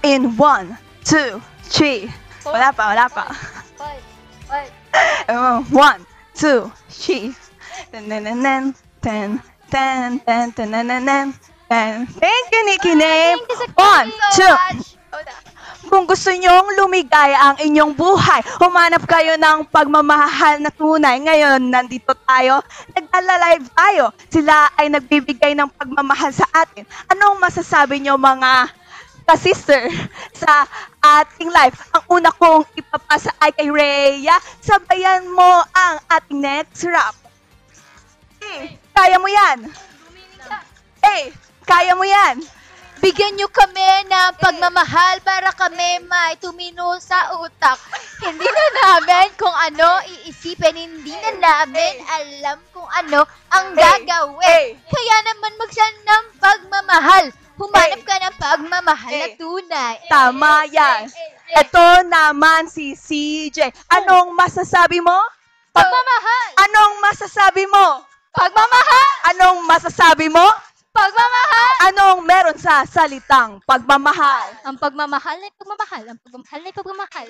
In 1, 2, 3. Wala pa. 1, 2, 3. Ten. Thank you, Nikki Name. 1, 2. Kung gusto nyong lumigaya ang inyong buhay, humanap kayo ng pagmamahal na tunay. Ngayon, nandito tayo, nagla-live tayo. Sila ay nagbibigay ng pagmamahal sa atin. Anong masasabi nyo mga ka-sister sa ating live? Ang una kong ipapasa ay kay Rhea. Sabayan mo ang ating next rap. Kaya mo yan. Kaya mo yan. Bigyan nyo kami ng pagmamahal para kami may tumino sa utak. Hindi na namin kung ano iisipin, hindi na namin alam kung ano ang gagawin. Kaya naman magsan ng pagmamahal. Humanap ka ng pagmamahal na tunay. Tama yan. Ito naman si CJ. Anong masasabi mo? Pagmamahal. Anong masasabi mo? Pagmamahal. Anong masasabi mo? Pagmamahal. Anong meron sa salitang pagmamahal? Ang pagmamahal ay pagmamahal. Ang pagmamahal ay pagmamahal.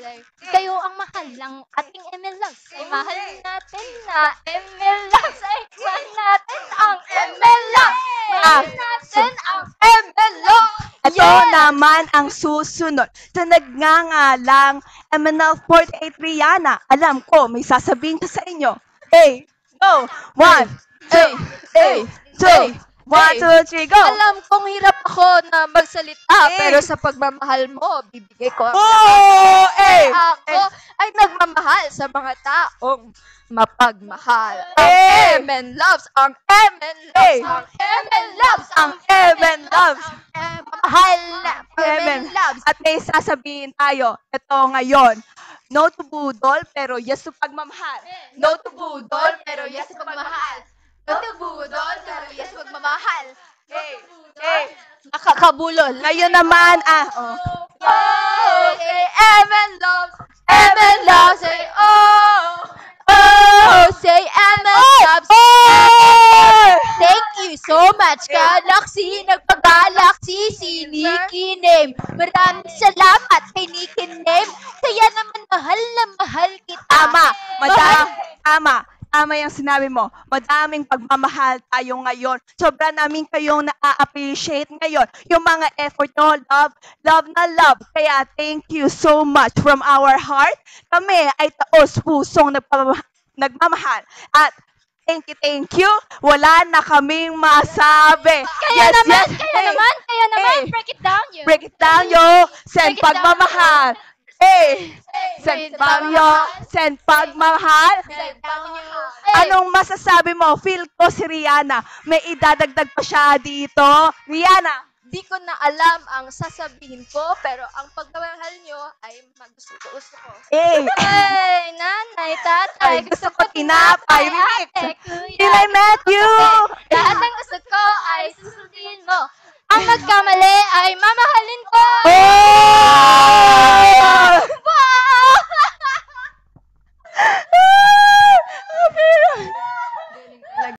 Kayo ang mahal ng ating ML Loves. Ay mahal natin na ML Loves. Ay mahal natin ang ML Loves. Mahal natin ang ML Loves. Ito naman ang susunod. Sa nagngangalang MNL48 Rihanna. Alam ko, may sasabihin ko sa inyo. Go! 1, 2, 2. 1, 2, 3, go! Alam kong hirap ako na magsalita, pero sa pagmamahal mo, bibigay ko ang ako ay nagmamahal sa mga taong mapagmahal. Ang MN Loves! Ang MN Loves! Ang MN Loves! Ang MN Loves! Mahal na MN Loves! At may sasabihin tayo, ito ngayon. No to budol, pero yes to pagmamahal. No to budol, pero yes to pagmamahal. No to budol, pero yes to pagmamahal. Nakakabulol. Ngayon naman, Say MN Loves! MN Loves! Say say MN Loves! Thank you so much, Galaxy. Nagpa-Galaxy si Nikki Name. Maraming salamat kay Nikki Name. Kaya naman mahal na mahal kita. Tama yung sinabi mo. Madaming pagmamahal tayo ngayon. Sobra namin kayong na-appreciate ngayon. Yung mga effort nyo, love na love. Kaya thank you so much from our heart. Kami ay taos pusong nagmamahal. At thank you. Wala na kaming masabi. Kaya naman, break it down yo. Break it down yo. Send pagmamahal. Send pagmamahal. Anong masasabi mo? Feel ko si Rihanna. May idadagdag pa siya dito. Rihanna. Di ko na alam ang sasabihin ko, pero ang pagmamahal nyo ay gusto ko. Nanay, tatay, gusto ko tinapay, ate, kuya. Till I met you. Lahat ng gusto ko ay susundin mo. Ang nagkamali ay mamahalin ko.